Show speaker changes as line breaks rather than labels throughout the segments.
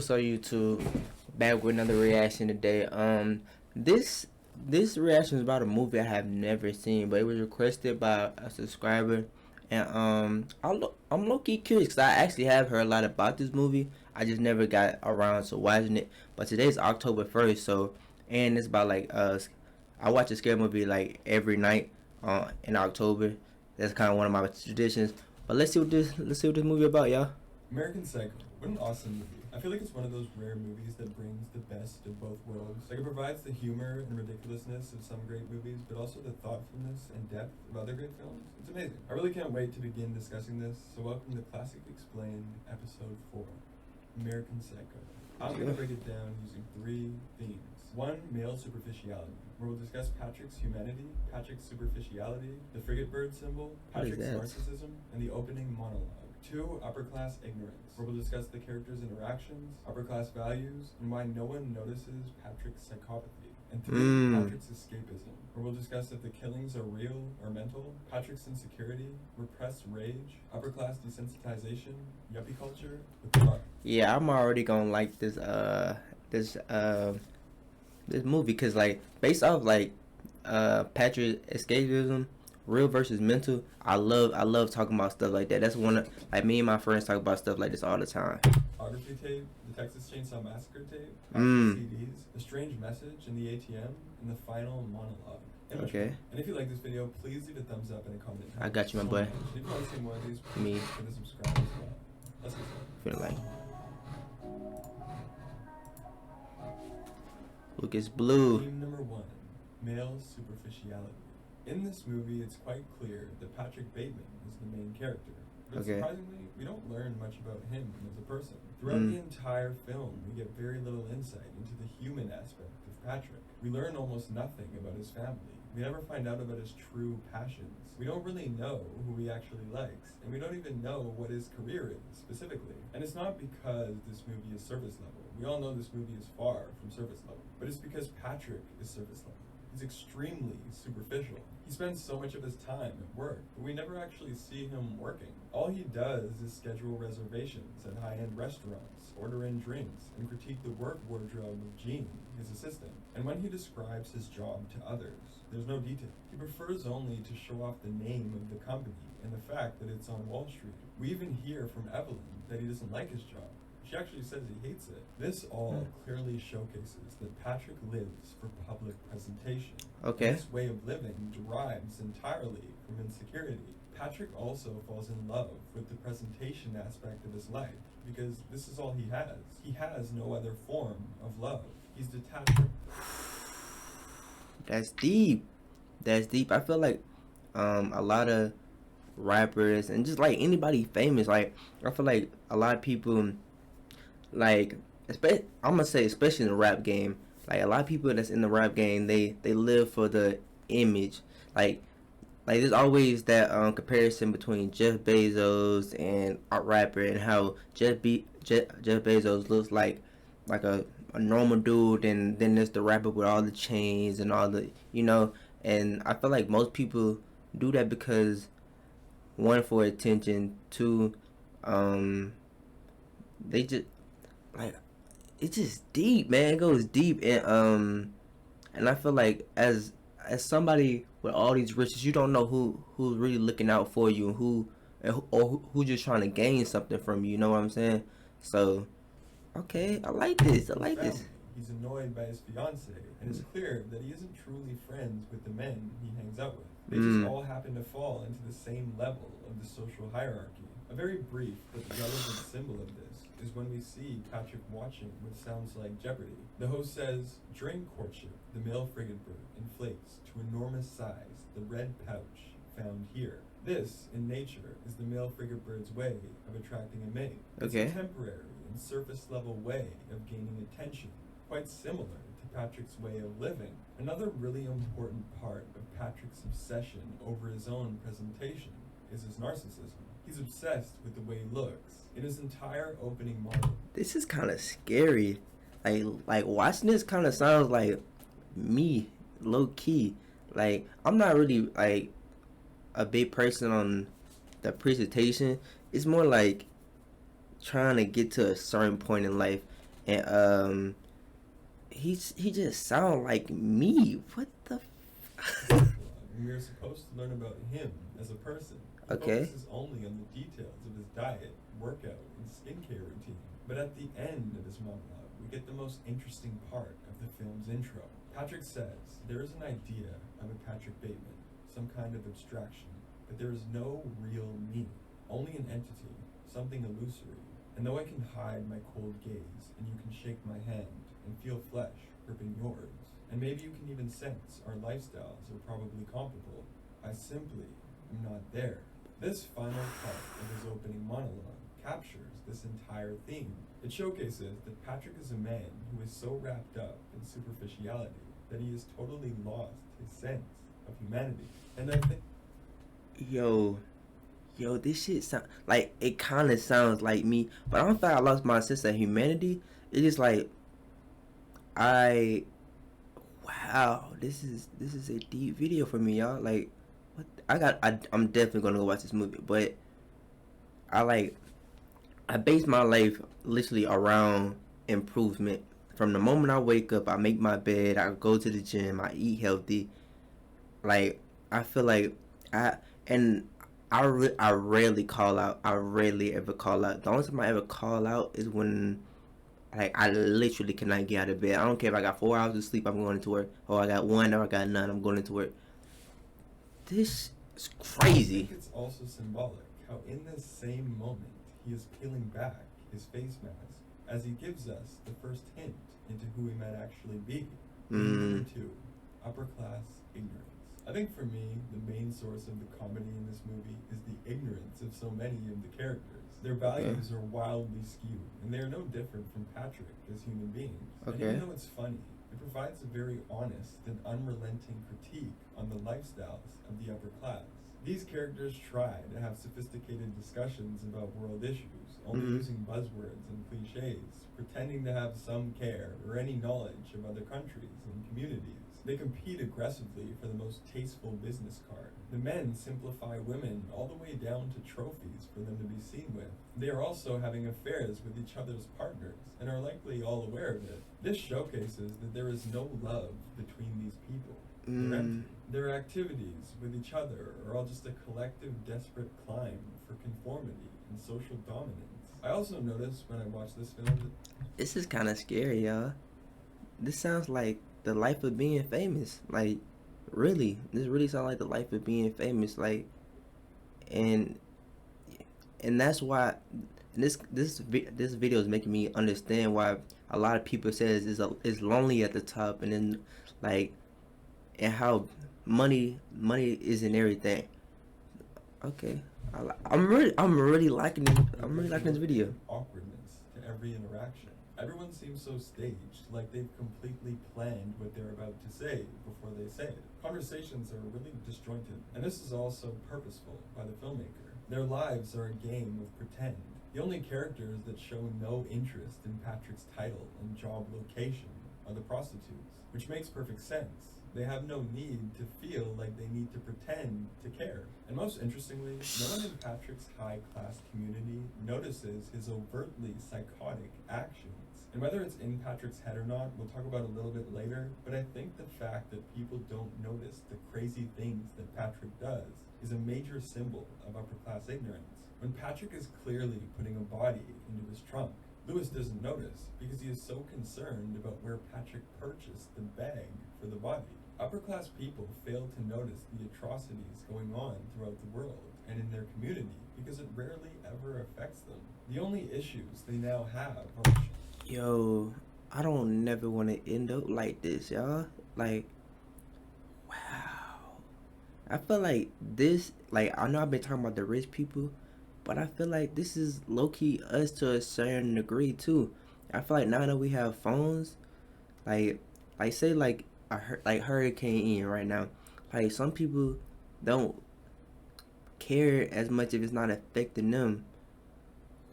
What's up, YouTube? Back with another reaction today. This reaction is about a movie I have never seen, but it was requested by a subscriber, and I'm low key curious because I actually have heard a lot about this movie. I just never got around to watching it. But today's October 1st, so and it's about like I watch a scary movie like every night in October. That's kind of one of my traditions. But let's see what this movie about, y'all.
American Psycho. What an awesome movie. I feel like it's one of those rare movies that brings the best of both worlds. Like, it provides the humor and ridiculousness of some great movies, but also the thoughtfulness and depth of other great films. It's amazing. I really can't wait to begin discussing this, so welcome to Classic Explained, Episode 4, American Psycho. I'm going to break it down using 3 themes. 1, male superficiality, where we'll discuss Patrick's humanity, Patrick's superficiality, the frigate bird symbol, Patrick's narcissism, and the opening monologue. 2, upper class ignorance, where we'll discuss the characters' interactions, upper class values, and why no one notices Patrick's psychopathy. And 3, Patrick's escapism, where we'll discuss if the killings are real or mental, Patrick's insecurity, repressed rage, upper class desensitization, yuppie culture, with the heart.
Yeah, I'm already gonna like this movie because, like, based off like Patrick escapism, real versus mental. I love talking about stuff like that. That's one of, like, me and my friends talk about stuff like this all the time.
Biography tape, the Texas Chainsaw Massacre tape, CDs, the strange message in the ATM, and the final monologue. Okay. And if you like this video, please leave a thumbs up and a comment.
I got you, my boy.
If you want to see more of these,
me.
Hit the subscribe as well. Let's get started.
Feel like Lucas Blue.
Theme number 1, male superficiality. In this movie, it's quite clear that Patrick Bateman is the main character. But surprisingly, we don't learn much about him as a person. Throughout the entire film, we get very little insight into the human aspect of Patrick. We learn almost nothing about his family. We never find out about his true passions. We don't really know who he actually likes, and we don't even know what his career is, specifically. And it's not because this movie is surface level. We all know this movie is far from surface level. But it's because Patrick is surface level. He's extremely superficial. He spends so much of his time at work, but we never actually see him working. All he does is schedule reservations at high-end restaurants, order in drinks, and critique the work wardrobe of Jean, his assistant. And when he describes his job to others, there's no detail. He prefers only to show off the name of the company and the fact that it's on Wall Street. We even hear from Evelyn that he doesn't like his job. She actually says he hates it. This all clearly showcases that Patrick lives for public presentation.
Okay.
This way of living derives entirely from insecurity. Patrick also falls in love with the presentation aspect of his life because this is all he has. He has no other form of love. He's detached.
That's deep. That's deep. I feel like a lot of rappers and just like anybody famous, like, I feel like a lot of people, like, I'm gonna say especially in the rap game, like a lot of people that's in the rap game, they live for the image. Like there's always that comparison between Jeff Bezos and a rapper, and how Jeff Bezos looks like a normal dude, and then there's the rapper with all the chains and all the, and I feel like most people do that because, 1, for attention, 2, they just, like, it's just deep, man. It goes deep, and I feel like as somebody with all these riches, you don't know who's really looking out for you, and who just trying to gain something from you. You know what I'm saying? So, okay, I like this.
He's annoyed by his fiance, and it's clear that he isn't truly friends with the men he hangs out with. They just all happen to fall into the same level of the social hierarchy. A very brief but relevant symbol of this is when we see Patrick watching what sounds like Jeopardy. The host says, during courtship, the male frigate bird inflates to enormous size the red pouch found here. This, in nature, is the male frigate bird's way of attracting a mate. It's a temporary and surface-level way of gaining attention, quite similar to Patrick's way of living. Another really important part of Patrick's obsession over his own presentation is his narcissism. He's obsessed with the way he looks. In his entire opening monologue.
This is kind of scary. Like watching this kind of sounds like me, low key. Like, I'm not really like a big person on the presentation. It's more like trying to get to a certain point in life and he just sound like me. What the?
And we are supposed to learn about him as a person. He
Okay.
focuses only on the details of his diet, workout, and skincare routine. But at the end of his monologue, we get the most interesting part of the film's intro. Patrick says there is an idea of a Patrick Bateman, some kind of abstraction, but there is no real me, only an entity, something illusory. And though I can hide my cold gaze, and you can shake my hand and feel flesh gripping yours, and maybe you can even sense our lifestyles are probably comparable, I simply am not there. This final part of his opening monologue captures this entire theme. It showcases that Patrick is a man who is so wrapped up in superficiality that he has totally lost his sense of humanity. And I think
Yo, this shit sound like it kind of sounds like me, but I don't think I lost my sense of humanity. It's just like I, wow, this is a deep video for me, y'all. Like, what I'm definitely gonna go watch this movie, but I like I base my life literally around improvement. From the moment I wake up, I make my bed, I go to the gym, I eat healthy. Like I feel like I and I rarely call out. I rarely ever call out. The only time I ever call out is when like I literally cannot get out of bed. I don't care if I got 4 hours of sleep, I'm going into work, or I got one, or I got none, I'm going into work. This is
I
crazy.
think it's also symbolic how in this same moment he is peeling back his face mask as he gives us the first hint into who he might actually be. Number 2, upper class ignorance. I think for me, the main source of the comedy in this movie is the ignorance of so many of the characters. Their values are wildly skewed, and they are no different from Patrick as human beings. And
Okay.
even though it's funny, it provides a very honest and unrelenting critique on the lifestyles of the upper class. These characters try to have sophisticated discussions about world issues, only using buzzwords and cliches, pretending to have some care or any knowledge of other countries and communities. They compete aggressively for the most tasteful business card. The men simplify women all the way down to trophies for them to be seen with. They are also having affairs with each other's partners and are likely all aware of it. This showcases that there is no love between these people. They're empty. Their activities with each other are all just a collective desperate climb for conformity and social dominance. I also noticed when I watched this film that
This is kind of scary, y'all. This sounds like the life of being famous. Like, really, this really sounds like the life of being famous. Like, and that's why this video is making me understand why a lot of people says is lonely at the top, and then like, and how money isn't everything. Okay, I'm really liking it. I'm really liking this video.
awkwardness to every interaction. Everyone seems so staged, like they've completely planned what they're about to say before they say it. Conversations are really disjointed, and this is also purposeful by the filmmaker. Their lives are a game of pretend. The only characters that show no interest in Patrick's title and job location are the prostitutes, which makes perfect sense. They have no need to feel like they need to pretend to care. And most interestingly, no one in Patrick's high-class community notices his overtly psychotic actions. And whether it's in Patrick's head or not, we'll talk about a little bit later, but I think the fact that people don't notice the crazy things that Patrick does is a major symbol of upper-class ignorance. When Patrick is clearly putting a body into his trunk, Lewis doesn't notice because he is so concerned about where Patrick purchased the bag for the body. Upper-class people fail to notice the atrocities going on throughout the world and in their community because it rarely ever affects them. The only issues they now have are...
Yo, I don't never want to end up like this, y'all. Like, wow. I feel like this, like, I know I've been talking about the rich people, but I feel like this is low-key us to a certain degree, too. I feel like now that we have phones, like say, like, like Hurricane Ian right now, like, some people don't care as much if it's not affecting them.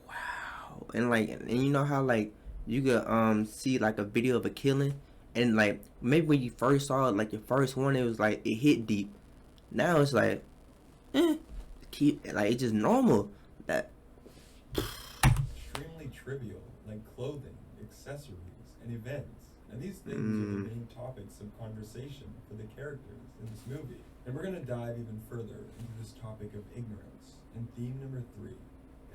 Wow. And, like, and you know how, like, you could see like a video of a killing, and like maybe when you first saw it, like your first one, it was like it hit deep. Now it's like keep like it's just normal. That
extremely trivial, like clothing, etc. accessories, and events. And these things are the main topics of conversation for the characters in this movie. And we're going to dive even further into this topic of ignorance. And theme number 3,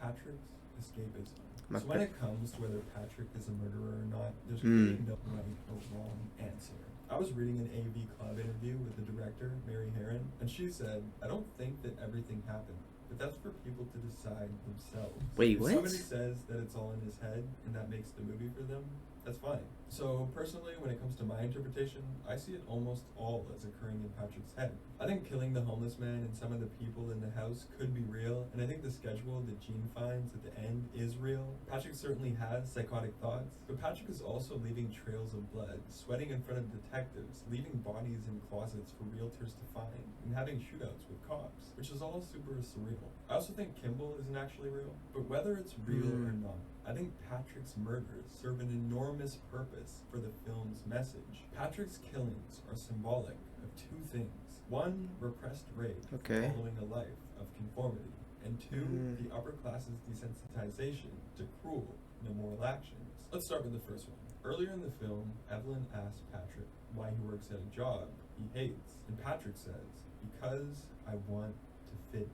Patrick's escapism. So when it comes to whether Patrick is a murderer or not, there's really no right or wrong answer. I was reading an AV Club interview with the director, Mary Herron, and she said, "I don't think that everything happened, but that's for people to decide themselves."
Wait, what?
If somebody says that it's all in his head and that makes the movie for them, that's fine. So personally, when it comes to my interpretation, I see it almost all as occurring in Patrick's head. I think killing the homeless man and some of the people in the house could be real, and I think the schedule that Jean finds at the end is real. Patrick certainly has psychotic thoughts, but Patrick is also leaving trails of blood, sweating in front of detectives, leaving bodies in closets for realtors to find, and having shootouts with cops, which is all super surreal. I also think Kimball isn't actually real, but whether it's real or not, I think Patrick's murders serve an enormous purpose for the film's message. Patrick's killings are symbolic of 2 things. 1, repressed rage following a life of conformity, and 2, the upper class's desensitization to cruel and immoral actions. Let's start with the first one. Earlier in the film, Evelyn asks Patrick why he works at a job he hates, and Patrick says, "Because I want to fit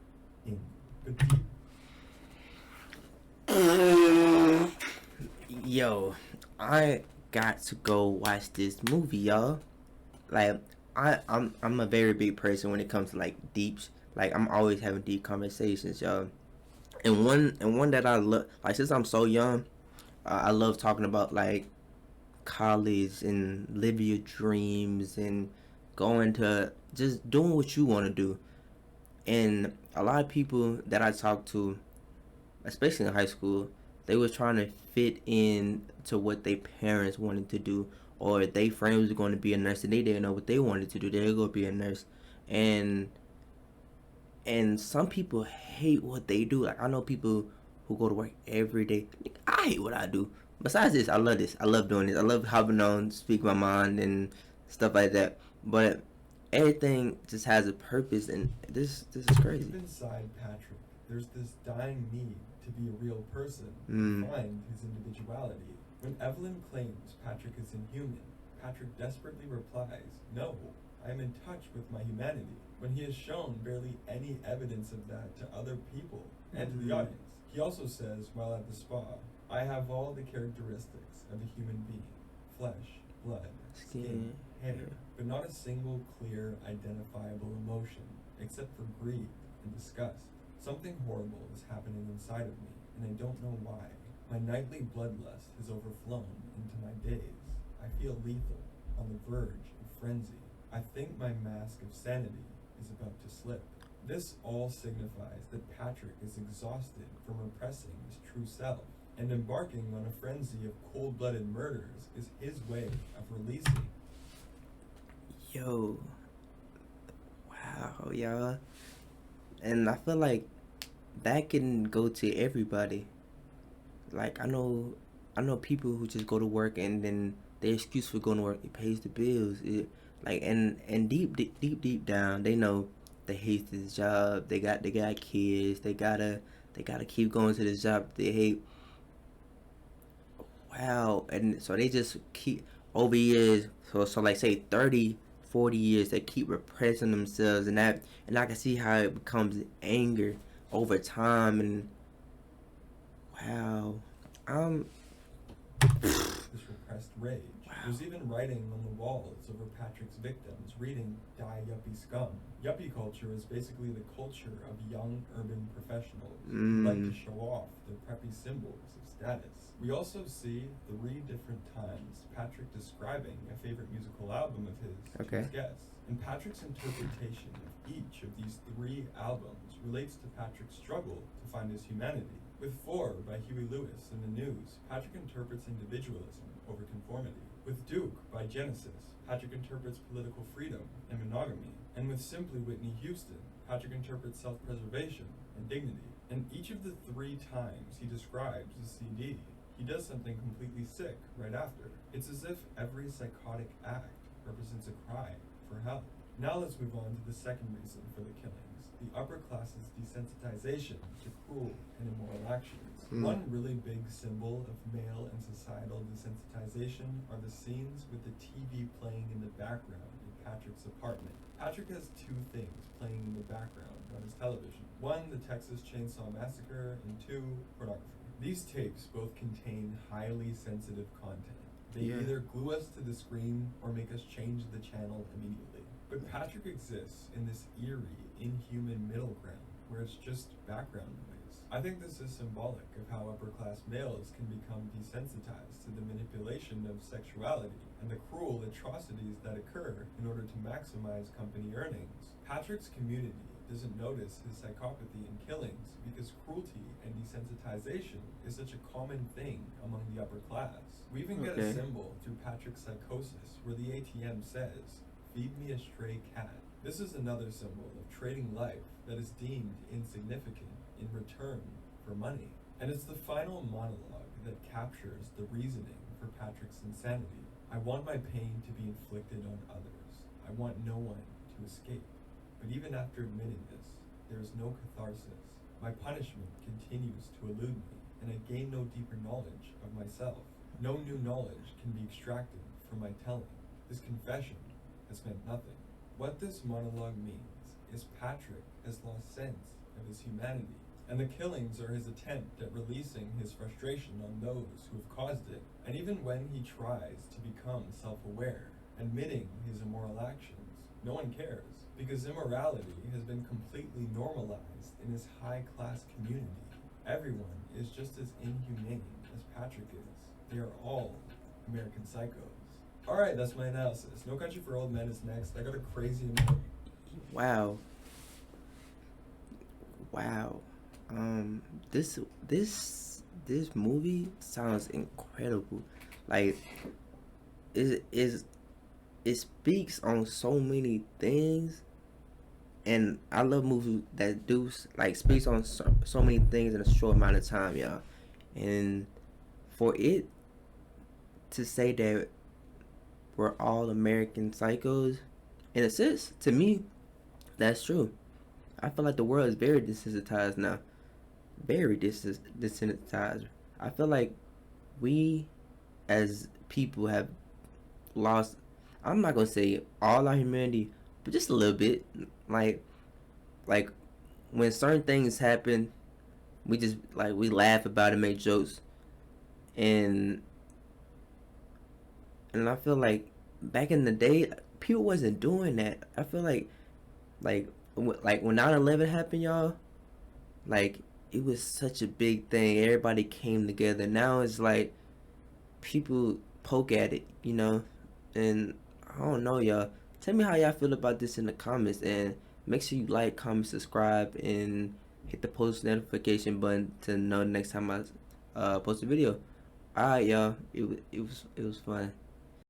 in." But deep
Yo, I got to go watch this movie, y'all. Like, I'm a very big person when it comes to like deeps. Like, I'm always having deep conversations, y'all. And one that I love, like since I'm so young, I love talking about like college and live your dreams and going to just doing what you want to do. And a lot of people that I talk to, especially in high school, they were trying to fit in to what their parents wanted to do, or their friend was going to be a nurse and they didn't know what they wanted to do. They were going to be a nurse, and some people hate what they do. Like, I know people who go to work every day. I hate what I do. Besides this, I love this. I love doing this. I love hopping on, speak my mind and stuff like that. But everything just has a purpose, and this is crazy.
Deep inside Patrick, there's this dying need to be a real person, find his individuality. When Evelyn claims Patrick is inhuman, Patrick desperately replies, "No, I am in touch with my humanity," when he has shown barely any evidence of that to other people and to the audience. He also says, while at the spa, "I have all the characteristics of a human being: flesh, blood, skin, hair, but not a single clear, identifiable emotion, except for greed and disgust. Something horrible is happening inside of me, and I don't know why. My nightly bloodlust has overflown into my days. I feel lethal, on the verge of frenzy. I think my mask of sanity is about to slip." This all signifies that Patrick is exhausted from repressing his true self, and embarking on a frenzy of cold-blooded murders is his way of releasing.
Yo, wow, y'all. And I feel like that can go to everybody. Like, I know people who just go to work and then their excuse for going to work, it pays the bills. It like and deep down they know they hate this job. They got kids. They gotta keep going to this job they hate. Wow. And so they just keep over years. So like say 30, 40 years, they keep repressing themselves, and I can see how it becomes anger over time. And wow,
This repressed rage. Wow. There's even writing on the walls over Patrick's victims, reading "Die Yuppie Scum." Yuppie culture is basically the culture of young urban professionals who like to show off their preppy symbols of status. We also see 3 different times Patrick describing a favorite musical album of his to his guests. And Patrick's interpretation of each of these 3 albums relates to Patrick's struggle to find his humanity. With 4 by Huey Lewis and the News, Patrick interprets individualism over conformity. With Duke by Genesis, Patrick interprets political freedom and monogamy. And with Simply Whitney Houston, Patrick interprets self-preservation and dignity. And each of the 3 times he describes the CD, he does something completely sick right after. It's as if every psychotic act represents a cry for help. Now let's move on to the second reason for the killings: the upper class's desensitization to cruel and immoral actions. One really big symbol of male and societal desensitization are the scenes with the TV playing in the background in Patrick's apartment. Patrick has two things playing in the background on his television. One, the Texas Chainsaw Massacre, and two, pornography. These tapes both contain highly sensitive content. They either glue us to the screen or make us change the channel immediately. But Patrick exists in this eerie, inhuman middle ground where it's just background noise. I think this is symbolic of how upper-class males can become desensitized to the manipulation of sexuality and the cruel atrocities that occur in order to maximize company earnings. Patrick's community doesn't notice his psychopathy and killings because cruelty and desensitization is such a common thing among the upper class. We even get a symbol through Patrick's psychosis where the ATM says, "Feed me a stray cat." This is another symbol of trading life that is deemed insignificant in return for money. And it's the final monologue that captures the reasoning for Patrick's insanity. I want my pain to be inflicted on others. I want no one to escape. But even after admitting this, there is no catharsis. My punishment continues to elude me, and I gain no deeper knowledge of myself. No new knowledge can be extracted from my telling. This confession has meant nothing. What this monologue means is Patrick has lost sense of his humanity, and the killings are his attempt at releasing his frustration on those who have caused it. And even when he tries to become self-aware, admitting his immoral actions, no one cares, because immorality has been completely normalized in his high-class community. Everyone is just as inhumane as Patrick is. They are all American psychos. Alright, that's my analysis. No Country for Old Men is next. I got a crazy amount.
Wow. This movie sounds incredible. Like, it speaks on so many things, and I love movies that do like speaks on so many things in a short amount of time, y'all. And for it to say that we're all American psychos, in a sense, to me, that's true. I feel like the world is very desensitized now. Very desensitized. I feel like we as people have lost, I'm not gonna say all our humanity, but just a little bit. Like when certain things happen, we just like we laugh about it, make jokes, and I feel like back in the day, people wasn't doing that. I feel like when 9/11 happened, y'all, like it was such a big thing. Everybody came together. Now it's like people poke at it, and I don't know, y'all. Tell me how y'all feel about this in the comments, and make sure you like, comment, subscribe, and hit the post notification button to know next time I post a video. Alright, y'all. It was fun.